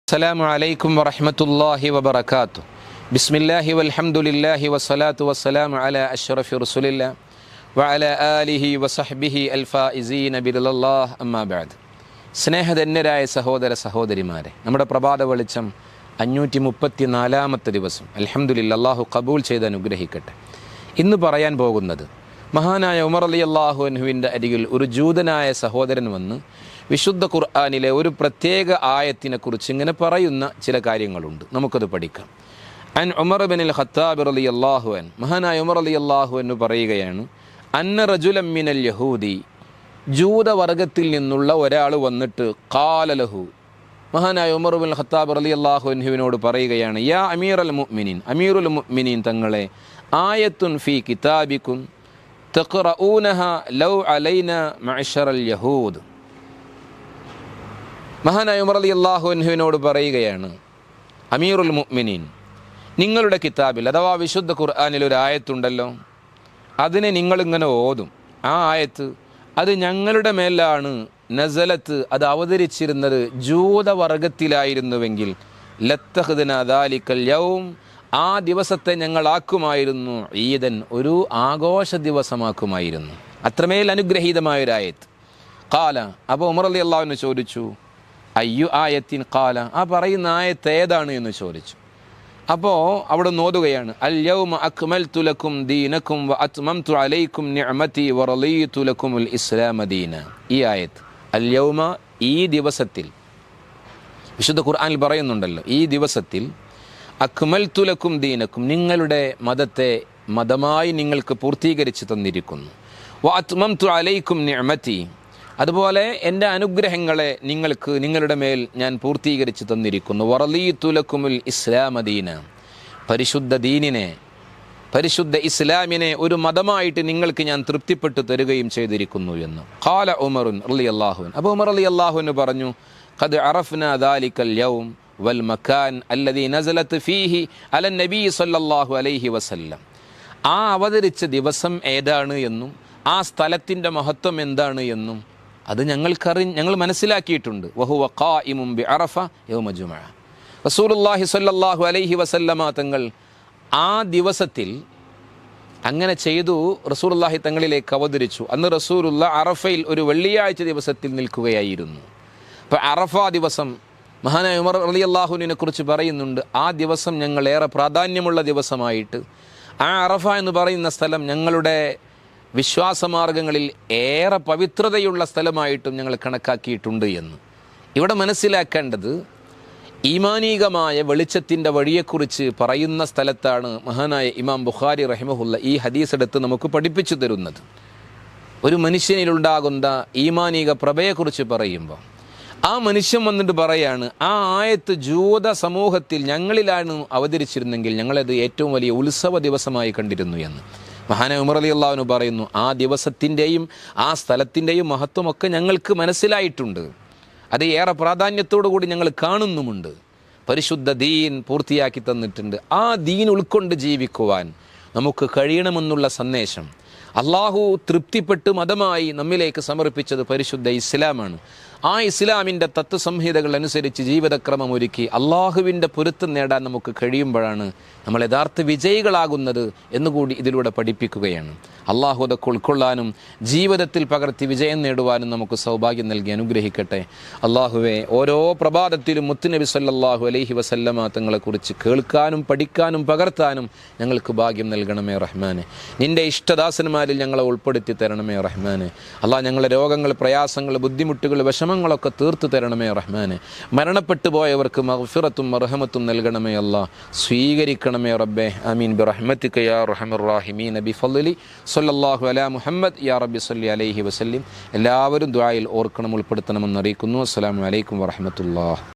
السلام عليكم ورحمة الله وبركاته. بسم الله والحمد لله والصلاة والسلام على أشرف رسول الله وعلى آله وصحبه الفائزين برضا الله أما بعد. സ്നേഹധന്യരായ സഹോദര സഹോദരിമാരെ, നമ്മുടെ പ്രഭാത വെളിച്ചം 534-ാമത്തെ ദിവസം അൽഹംദുലില്ലാഹ് അല്ലാഹു ഖബൂൽ ചെയ്ത് അനുഗ്രഹിക്കട്ടെ. ഇന്ന് പറയാൻ പോകുന്നത് മഹാനായ ഉമർ റളിയല്ലാഹു അൻഹുവിൻ്റെ അരികിൽ ഒരു ജൂതനായ സഹോദരൻ വന്ന് വിശുദ്ധ ഖുർആനിലെ ഒരു പ്രത്യേക ആയത്തിനെക്കുറിച്ച് ഇങ്ങനെ പറയുന്ന ചില കാര്യങ്ങളുണ്ട്. നമുക്കത് പഠിക്കാം. അൻ ഉമർ ഇബ്നുൽ ഖത്താബ് റളിയല്ലാഹു അൻഹു, മഹാനായ ഉമർ റളിയല്ലാഹു അൻഹു പറയുകയാണ്, അന്ന റജുലൻ മിനൽ യഹൂദി, ജൂതവർഗത്തിൽ നിന്നുള്ള ഒരാൾ വന്നിട്ട് ഖാല ലഹു, മഹാനായ ഉമർ ഇബ്നുൽ ഖത്താബ് റളിയല്ലാഹു അൻഹുവിനോട് പറയുകയാണ്, യാ അമീറുൽ മുഅ്മിനീൻ, അമീറുൽ മുഅ്മിനീൻ തങ്ങളെ, ആയത്തുൻ ഫീ കിതാബിക്കും തഖറഊനഹാ ലൗ അലൈനാ മഅ്ശറൽ യഹൂദ്. മഹാനായ ഉമർ റളിയല്ലാഹു അൻഹുവിനോട് പറയുകയാണ്, അമീറുൽ മുഅ്മിനീൻ, നിങ്ങളുടെ കിതാബിൽ അഥവാ വിശുദ്ധ ഖുർആനിൽ ഒരു ആയത്തുണ്ടല്ലോ, അതിനെ നിങ്ങളിങ്ങനെ ഓതും. ആ ആയത്ത് അത് ഞങ്ങളുടെ മേലാണ് നസലത്ത്, അത് അവതരിച്ചിരുന്നത് ജൂതവർഗത്തിലായിരുന്നുവെങ്കിൽ ലത്തഖ്ദനാ ദാലിക്കൽ യൗം, ആ ദിവസത്തെ ഞങ്ങളാക്കുമായിരുന്നു ഈദൻ, ഒരു ആഘോഷ ദിവസമാക്കുമായിരുന്നു. അത്രമേൽ അനുഗ്രഹീതമായൊരായത്ത്. ഖാല, അപ്പോൾ ഉമർ റളിയല്ലാഹു അൻഹു ചോദിച്ചു, അയ്യു ആയത്തിൻ ഖാല, ആ പറയുന്ന ആയത്ത് ഏതാണ് എന്ന് ചോദിച്ചു. അപ്പോൾ അവിടെ നോതുകയാണ്, അൽ യൗമ അക്മൽതു ലക്കും ദീനക്കും വ അത്മംതു അലൈക്കും നിഅമതി വ റളീതു ലക്കുമുൽ ഇസ്ലാമ ദീന. ഈ ആയത്ത് അൽ യൗമ, ഈ ദിവസത്തിൽ, വിശുദ്ധ ഖുർആനിൽ പറയുന്നുണ്ടല്ലോ, ഈ ദിവസത്തിൽ അക്മൽതു ലക്കും ദീനക്കും, നിങ്ങളുടെ മതത്തെ മതമായി നിങ്ങൾക്ക് പൂർത്തീകരിച്ച് തന്നിരിക്കുന്നു. വ അത്മംതു അലൈക്കും നിഅമതി, അതുപോലെ എൻ്റെ അനുഗ്രഹങ്ങളെ നിങ്ങൾക്ക്, നിങ്ങളുടെ മേൽ ഞാൻ പൂർത്തീകരിച്ച് തന്നിരിക്കുന്നു. വറളീതു ലക്കുമുൽ ഇസ്ലാമ ദീന, പരിശുദ്ധ ദീനിനെ, പരിശുദ്ധ ഇസ്ലാമിനെ ഒരു മതമായിട്ട് നിങ്ങൾക്ക് ഞാൻ തൃപ്തിപ്പെട്ടു തരുകയും ചെയ്തിരിക്കുന്നു എന്ന്. ഖാല ഉമറുൻ റളിയല്ലാഹു അൻഹു, അപ്പോൾ ഉമർ റളിയല്ലാഹു അൻഹു പറഞ്ഞു, ഖദ് അറഫ്നാ ദാലിക്കൽ യൗം വൽ മകാൻ അല്ലദീ നസലത് ഫീഹി അലൻ നബി സല്ലല്ലാഹു അലൈഹി വസല്ലം, ആ അവതരിച്ച ദിവസം ഏതാണ് എന്നും ആ സ്ഥലത്തിൻ്റെ മഹത്വം എന്താണ് എന്നും അത് ഞങ്ങൾ മനസ്സിലാക്കിയിട്ടുണ്ട്. വഹുവ ഖായിമുൻ ബി അറഫ യൗമ ജുമുഅ, റസൂലുള്ളാഹി സ്വല്ലല്ലാഹു അലൈഹി വസല്ലമ തങ്ങൾ ആ ദിവസത്തിൽ അങ്ങനെ ചെയ്തു. റസൂലുള്ളാഹി തങ്ങളിലേക്ക് അവതരിച്ചു. അന്ന് റസൂലുള്ള അറഫയിൽ ഒരു വെള്ളിയാഴ്ച ദിവസത്തിൽ നിൽക്കുകയായിരുന്നു. അപ്പോൾ അറഫ ദിവസം മഹാനായ ഉമർ റളിയല്ലാഹു അൻഹുവിനെ കുറിച്ച് പറയുന്നുണ്ട്, ആ ദിവസം ഞങ്ങൾ ഏറെ പ്രാധാന്യമുള്ള ദിവസമായിട്ട്, ആ അറഫ എന്ന് പറയുന്ന സ്ഥലം ഞങ്ങളുടെ വിശ്വാസമാർഗങ്ങളിൽ ഏറെ പവിത്രതയുള്ള സ്ഥലമായിട്ടും ഞങ്ങൾ കണക്കാക്കിയിട്ടുണ്ട് എന്ന്. ഇവിടെ മനസ്സിലാക്കേണ്ടത്, ഈമാനീകമായ വെളിച്ചത്തിൻ്റെ വഴിയെക്കുറിച്ച് പറയുന്ന സ്ഥലത്താണ് മഹാനായ ഇമാം ബുഖാരി റഹിമഹുല്ല ഈ ഹദീസ് എടുത്ത് നമുക്ക് പഠിപ്പിച്ചു തരുന്നത്. ഒരു മനുഷ്യനിലുണ്ടാകുന്ന ഈമാനീക പ്രഭയെക്കുറിച്ച് പറയുമ്പോൾ ആ മനുഷ്യൻ വന്നിട്ട് പറയാണ്, ആ ആയത്ത് ജൂത സമൂഹത്തിൽ ഞങ്ങളിലാണ് അവതരിച്ചിരുന്നെങ്കിൽ ഞങ്ങളത് ഏറ്റവും വലിയ ഉത്സവ ദിവസമായി കണ്ടിരുന്നു എന്ന്. മഹാനായ ഉമർ റളിയല്ലാഹു അൻഹു പറയുന്നു, ആ ദിവസത്തിൻ്റെയും ആ സ്ഥലത്തിൻ്റെയും മഹത്വമൊക്കെ ഞങ്ങൾക്ക് മനസ്സിലായിട്ടുണ്ട്, അത് ഏറെ പ്രാധാന്യത്തോടു കൂടി ഞങ്ങൾ കാണുന്നുമുണ്ട്. പരിശുദ്ധ ദീൻ പൂർത്തിയാക്കി തന്നിട്ടുണ്ട്. ആ ദീൻ ഉൾക്കൊണ്ട് ജീവിക്കുവാൻ നമുക്ക് കഴിയണമെന്നുള്ള സന്ദേശം അള്ളാഹു തൃപ്തിപ്പെട്ട് മതമായി നമ്മിലേക്ക് സമർപ്പിച്ചത് പരിശുദ്ധ ഇസ്ലാമാണ്. ആ ഇസ്ലാമിൻ്റെ തത്വസംഹിതകൾ അനുസരിച്ച് ജീവിതക്രമം ഒരുക്കി അള്ളാഹുവിൻ്റെ പൊരുത്തം നേടാൻ നമുക്ക് കഴിയുമ്പോഴാണ് നമ്മൾ യഥാർത്ഥ വിജയികളാകുന്നത് എന്നുകൂടി ഇതിലൂടെ പഠിപ്പിക്കുകയാണ്. അള്ളാഹു അതൊക്കെ ഉൾക്കൊള്ളാനും ജീവിതത്തിൽ പകർത്തി വിജയം നേടുവാനും നമുക്ക് സൗഭാഗ്യം നൽകി അനുഗ്രഹിക്കട്ടെ. അള്ളാഹുവെ, ഓരോ പ്രഭാതത്തിലും മുത്തുനബി സല്ലല്ലാഹു അലൈഹി വസല്ലമ തങ്ങളെക്കുറിച്ച് കേൾക്കാനും പഠിക്കാനും പകർത്താനും ഞങ്ങൾക്ക് ഭാഗ്യം നൽകണമേ റഹ്മാനെ. നിൻ്റെ ഇഷ്ടദാസന്മാരിൽ ഞങ്ങളെ ഉൾപ്പെടുത്തി തരണമേ റഹ്മാനെ. അള്ളാഹ്, ഞങ്ങളുടെ രോഗങ്ങൾ, പ്രയാസങ്ങൾ, ബുദ്ധിമുട്ടുകൾ, വിഷമങ്ങളൊക്കെ തീർത്തു തരണമേ റഹ്മാനെ. മരണപ്പെട്ടു പോയവർക്ക് മഗ്ഫിറത്തും മർഹമത്തും നൽകണമേ അല്ലാഹ്, സ്വീകരിക്കണമേ റബ്ബേ. ആമീൻ ബിറഹ്മതിക യാ അർഹമർ റഹീമീൻ ബിഫദ്ലി സല്ലല്ലാഹു അലാ മുഹമ്മദ് യാ റബ്ബി സല്ലി അലൈഹി വസല്ലിം. എല്ലാവരും ദുആയിൽ ഓർക്കണം, ഉൾപ്പെടുത്തണമെന്ന് അറിയിക്കുന്നു. അസ്സലാമു അലൈക്കും വറഹ്മത്തുള്ളാഹി.